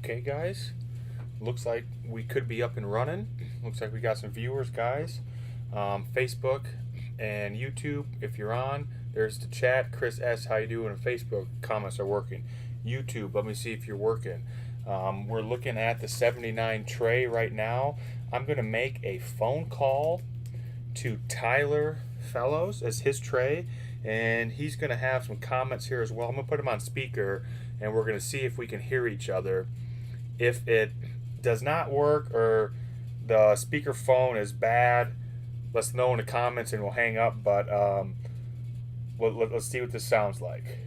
Okay, guys. Looks like we could be up and running. Looks like we got some viewers, guys. Facebook and YouTube, if you're on, there's the chat. Chris S, how you doing? And Facebook comments are working. YouTube, let me see if you're working. We're looking at the 79 tray right now. I'm gonna make a phone call to Tyler Fellows as his tray, and he's gonna have some comments here as well. I'm gonna put him on speaker, and we're gonna see if we can hear each other. If it does not work or the speaker phone is bad, let us know in the comments and we'll hang up. But let's see what this sounds like.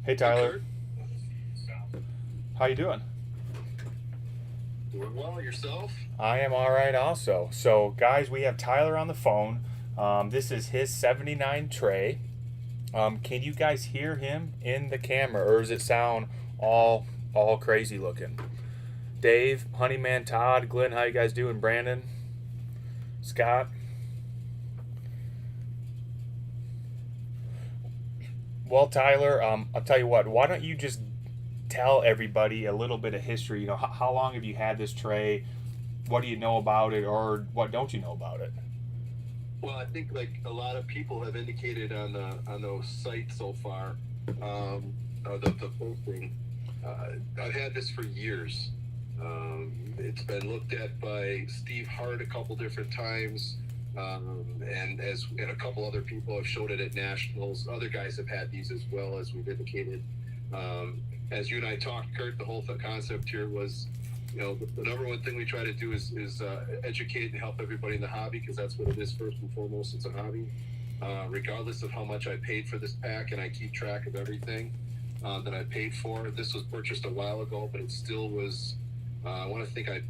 Hey Hey Tyler, Kurt, how you doing? doing well yourself? I am all right also. So guys, we have Tyler on the phone. This is his 79 tray. Can you guys hear him in the camera, or does it sound all crazy looking? Dave, Honeyman, Todd, Glenn, how you guys doing? Brandon, Scott. Well, Tyler, I'll tell you what. Why don't you just tell everybody a little bit of history? You know, how long have you had this tray? What do you know about it, or what don't you know about it? Well, I think like a lot of people have indicated on those sites so far, the posting. I've had this for years. It's been looked at by Steve Hart a couple different times, and a couple other people have showed it at nationals. Other guys have had these as well, as we've indicated. As you and I talked, Kurt, the whole concept here was, the number one thing we try to do is educate and help everybody in the hobby, because that's what it is first and foremost. It's a hobby. Regardless of how much I paid for this pack, and I keep track of everything that I paid for. This was purchased a while ago, but it still was. I want to think I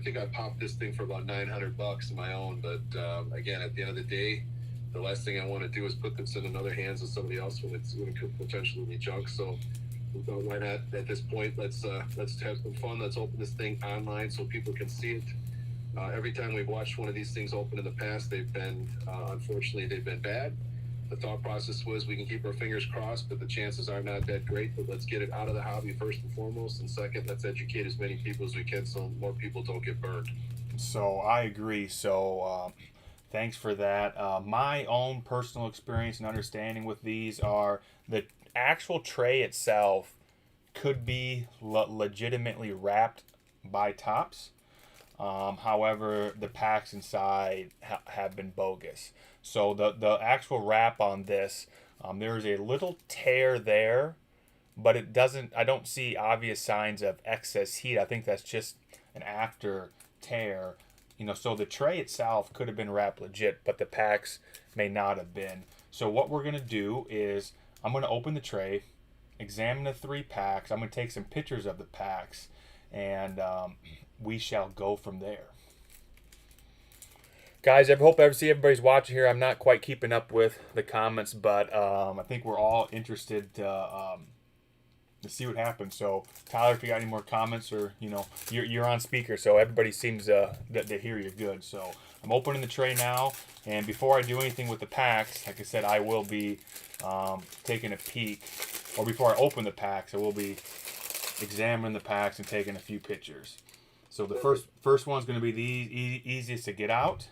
think I popped this thing for about $900 on my own. But again, at the end of the day, the last thing I want to do is put this in another hands of somebody else when it could potentially be junk. So why not at this point? Let's have some fun. Let's open this thing online so people can see it. Every time we've watched one of these things open in the past, they've been unfortunately they've been bad. The thought process was we can keep our fingers crossed, but the chances are not that great. But let's get it out of the hobby first and foremost, and second, let's educate as many people as we can so more people don't get burned. So I agree. So thanks for that. My own personal experience and understanding with these are the actual tray itself could be legitimately wrapped by Tops. However, the packs inside have been bogus. So the actual wrap on this, there is a little tear there, but it doesn't. I don't see obvious signs of excess heat. I think that's just an after tear. So the tray itself could have been wrapped legit, but the packs may not have been. So what we're gonna do is I'm gonna open the tray, examine the three packs. I'm gonna take some pictures of the packs, and we shall go from there. Guys, I hope everybody's watching here. I'm not quite keeping up with the comments, but I think we're all interested to see what happens. So, Tyler, if you got any more comments, or you're on speaker, so everybody seems that they hear you good. So, I'm opening the tray now, and before I do anything with the packs, like I said, I will be taking a peek, or before I open the packs, I will be examining the packs and taking a few pictures. So the first one's going to be the easiest to get out.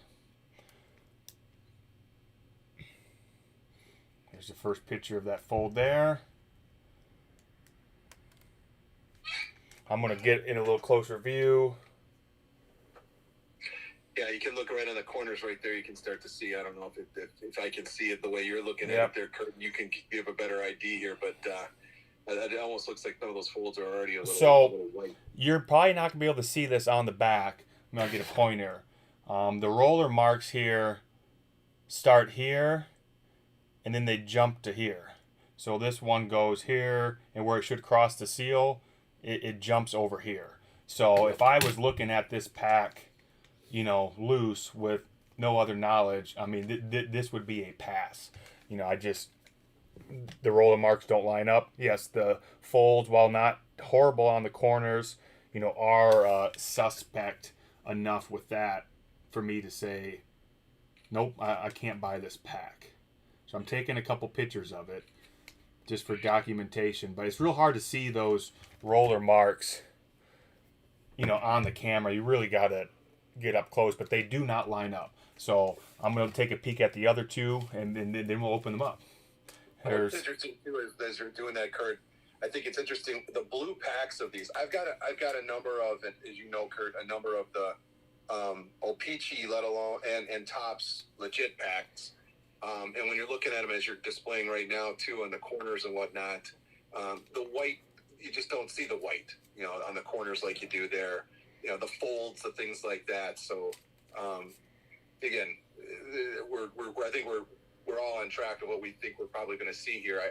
Here's the first picture of that fold there. I'm going to get in a little closer view. Yeah, you can look right on the corners right there. You can start to see. I don't know if I can see it the way you're looking at it there, Kurt. You can give a better idea here, but it almost looks like some of those folds are already a little white. You're probably not going to be able to see this on the back. I'm going to get a pointer. The roller marks here start here, and then they jump to here. So this one goes here, and where it should cross the seal, it jumps over here. So if I was looking at this pack, loose with no other knowledge, I mean, this would be a pass. The roller marks don't line up. Yes, the folds, while not horrible on the corners, are suspect enough with that for me to say, nope, I can't buy this pack. So I'm taking a couple pictures of it just for documentation. But it's real hard to see those roller marks, on the camera. You really got to get up close, but they do not line up. So I'm going to take a peek at the other two, and then we'll open them up. What's interesting too is as you're doing that, Kurt, I think it's interesting the blue packs of these. I've got a number of, as you know, Kurt, a number of the O-Pee-Chee, let alone and Topps legit packs. And when you're looking at them as you're displaying right now too, on the corners and whatnot, the white, you just don't see the white, on the corners like you do there. The folds, the things like that. So again, I think we're all on track of what we think we're probably going to see here.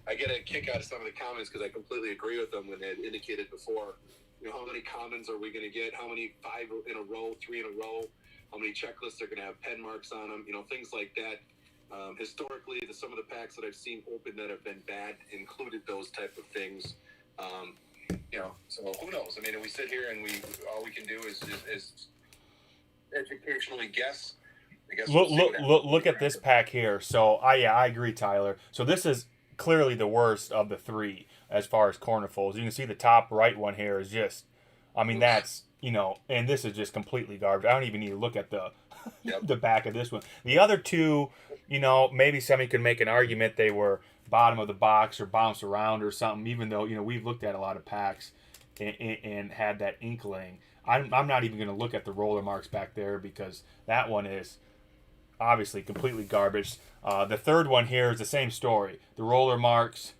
I get a kick out of some of the comments because I completely agree with them when they had indicated before. How many commons are we going to get? How many 5 in a row, 3 in a row? How many checklists are going to have pen marks on them? Things like that. Historically, some of the packs that I've seen open that have been bad included those type of things. So who knows? I mean, we sit here and all we can do is educationally guess. I guess look at this pack here. So I agree, Tyler. So this is clearly the worst of the three as far as corner folds. You can see the top right one here is just, that's, and this is just completely garbage. I don't even need to look at the the back of this one. The other two, maybe somebody could make an argument they were bottom of the box or bounced around or something, even though, we've looked at a lot of packs and had that inkling. I'm not even going to look at the roller marks back there because that one is obviously completely garbage. The third one here is the same story. The roller marks,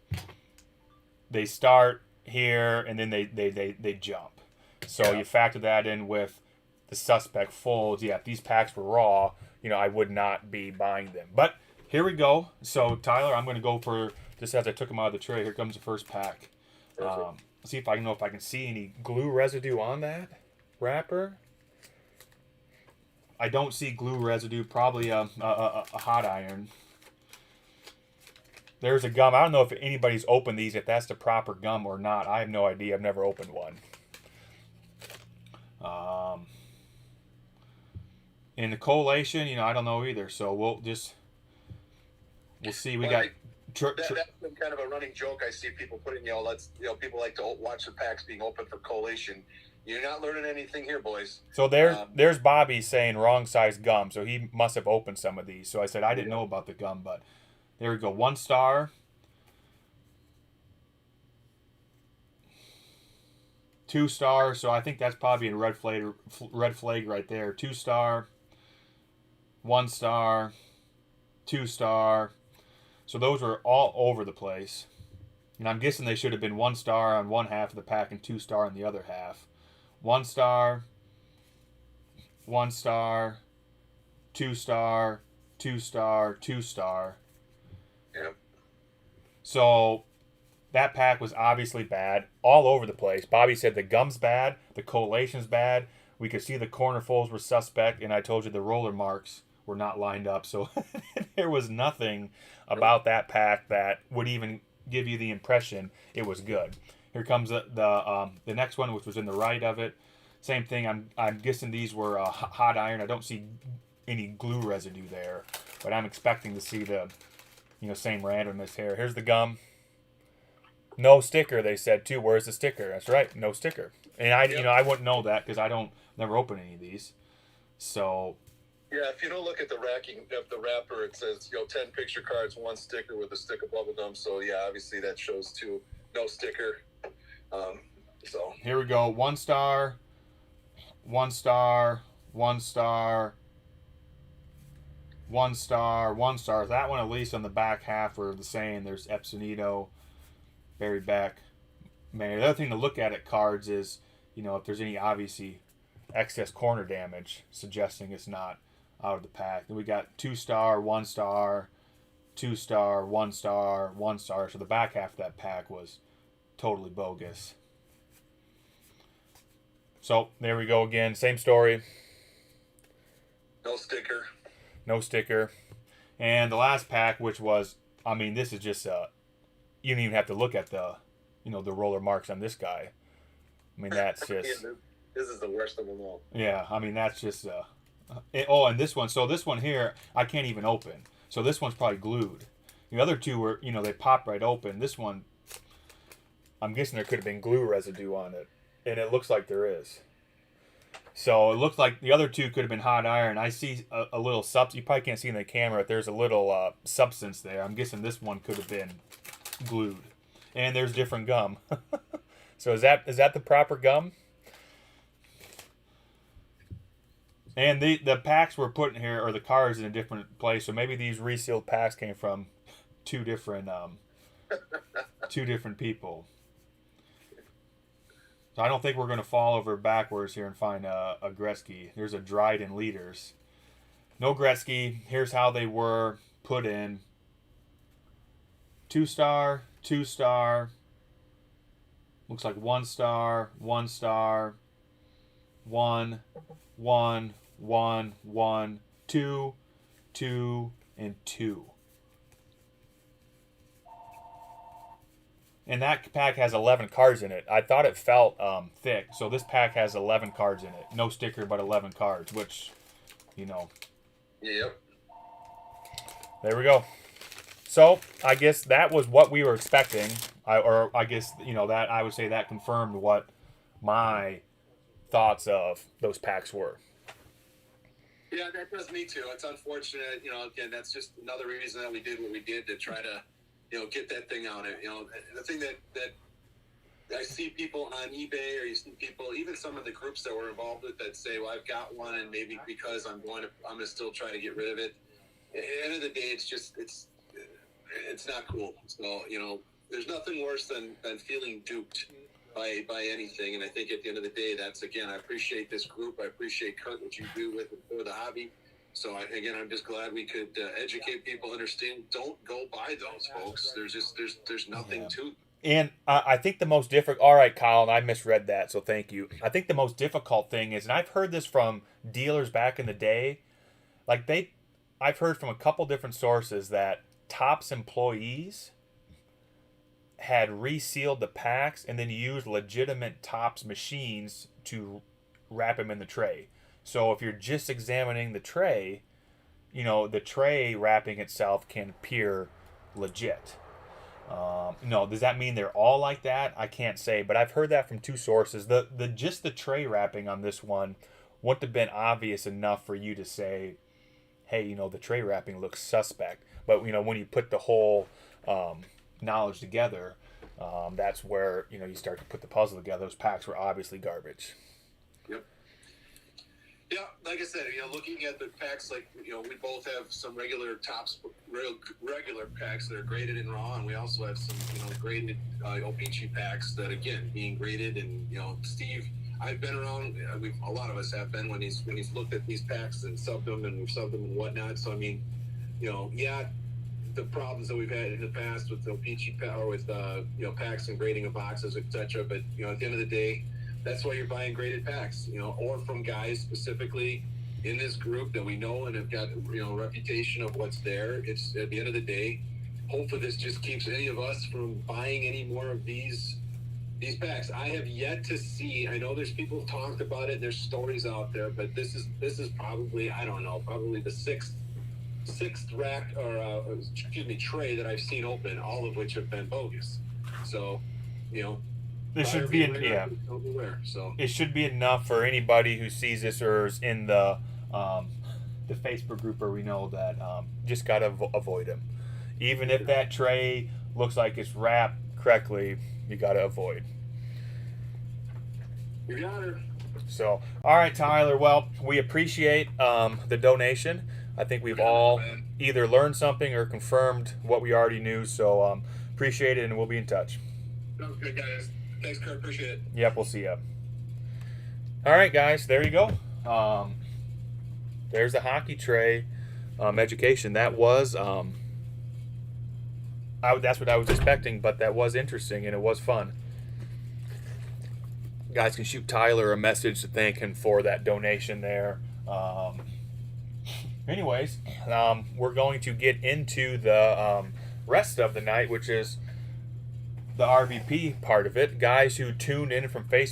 they start here and then they jump. So you factor that in with the suspect folds. Yeah, if these packs were raw, I would not be buying them. But here we go. So Tyler, I'm going to go for, just as I took them out of the tray, here comes the first pack. See if I can see any glue residue on that wrapper. I don't see glue residue. Probably a hot iron. There's a gum. I don't know if anybody's opened these, if that's the proper gum or not. I have no idea. I've never opened one. In the collation, I don't know either. So we'll see. We got. That's been kind of a running joke. I see people putting, people like to watch the packs being open for collation. You're not learning anything here, boys. So there's Bobby saying wrong size gum. So he must have opened some of these. So I said I didn't know about the gum, but there we go. 1 star. 2 star. So I think that's probably a red flag right there. 2 star. 1 star. 2 star. So those were all over the place. And I'm guessing they should have been 1 star on one half of the pack and 2 star on the other half. 1 star, 1 star, 2 star, 2 star, 2 star. Yep. So that pack was obviously bad all over the place. Bobby said the gum's bad, the collation's bad. We could see the corner folds were suspect, and I told you the roller marks were not lined up. So there was nothing about that pack that would even give you the impression it was good. Here comes the next one, which was in the right of it. Same thing. I'm guessing these were hot iron. I don't see any glue residue there, but I'm expecting to see the same randomness here. Here's the gum. No sticker, they said too. Where's the sticker? That's right, no sticker. And I wouldn't know that because I never open any of these. So. Yeah, if you don't look at the racking of the wrapper, it says 10 picture cards, 1 sticker with a stick of bubble gum. So yeah, obviously that shows too. No sticker. So here we go. 1 star, 1 star, 1 star, 1 star, 1 star. That one at least on the back half are the same. There's Epsonito, Barry Beck, Mayor. The other thing to look at cards is, if there's any obviously excess corner damage, suggesting it's not out of the pack. Then we got 2 star, 1 star, 2 star, 1 star, 1 star. So the back half of that pack was totally bogus. So there we go again. Same story. No sticker. No sticker. And the last pack, which was, this is just you don't even have to look at the roller marks on this guy. That's just. This is the worst of them all. Yeah, that's just. And this one. So this one here, I can't even open. So this one's probably glued. The other two were, they pop right open. This one, I'm guessing there could have been glue residue on it, and it looks like there is. So it looks like the other two could have been hot iron. I see a little substance. You probably can't see in the camera, but there's a little substance there. I'm guessing this one could have been glued. And there's different gum. So is that the proper gum? And the packs we're putting here, or the cars, in a different place. So maybe these resealed packs came from two different people. So I don't think we're going to fall over backwards here and find a Gretzky. There's a Dryden Leaders. No Gretzky. Here's how they were put in. 2-star, 2-star. Looks like 1-star, 1-star, 1, 1, 1, 1, 2, 2, and 2. And that pack has 11 cards in it. I thought it felt thick. So this pack has 11 cards in it. No sticker, but 11 cards, which, Yep. There we go. So I guess that was what we were expecting. I guess, that I would say that confirmed what my thoughts of those packs were. Yeah, that does me too. It's unfortunate. Again, that's just another reason that we did what we did, to try to get that thing out. The thing that I see people on eBay, or you see people, even some of the groups that we're involved with, that say, well, I've got one, and maybe because I'm going to still try to get rid of it. At the end of the day, it's not cool. So, there's nothing worse than feeling duped by anything. And I think at the end of the day, that's, again, I appreciate this group. I appreciate, Kurt, what you do with and for the hobby. So, I'm just glad we could educate people, understand. Don't go buy those, folks. There's nothing to. And I think the most difficult... All right, Colin, I misread that, so thank you. I think the most difficult thing is, and I've heard this from dealers back in the day, I've heard from a couple different sources that Topps employees had resealed the packs and then used legitimate Topps machines to wrap them in the tray. So if you're just examining the tray, the tray wrapping itself can appear legit. Does that mean they're all like that? I can't say, but I've heard that from two sources. Just the tray wrapping on this one wouldn't have been obvious enough for you to say, hey, the tray wrapping looks suspect. But when you put the whole knowledge together, that's where you start to put the puzzle together. Those packs were obviously garbage. Yep. Yeah, like I said, looking at the packs, we both have some regular Topps, regular packs that are graded in raw, and we also have some, graded O-Pee-Chee packs that, again, being graded. And Steve, I've been around. A lot of us have been when he's looked at these packs and subbed them, and we've subbed them and whatnot. So the problems that we've had in the past with O-Pee-Chee or with packs and grading of boxes, etc. But at the end of the day, that's why you're buying graded packs, or from guys specifically in this group that we know and have got, a reputation of what's there. It's, at the end of the day, hopefully this just keeps any of us from buying any more of these packs. I have yet to see, I know there's people who've talked about it, there's stories out there, but this is probably, I don't know, probably the sixth rack, or tray that I've seen open, all of which have been bogus. So, This should be It should be enough for anybody who sees this or is in the Facebook group where we know that just gotta avoid them. Even if that tray looks like it's wrapped correctly, you gotta avoid. You got her. So, all right, Tyler. Well, we appreciate the donation. I think we've all either learned something or confirmed what we already knew. So, appreciate it, and we'll be in touch. Sounds good, guys. Thanks, Kurt. Appreciate it. Yep, we'll see you. All right, guys. There you go. There's the hockey tray education. That was that's what I was expecting, but that was interesting and it was fun. Guys can shoot Tyler a message to thank him for that donation there. Anyways, we're going to get into the rest of the night, which is the RVP part of it. Guys who tuned in from Facebook.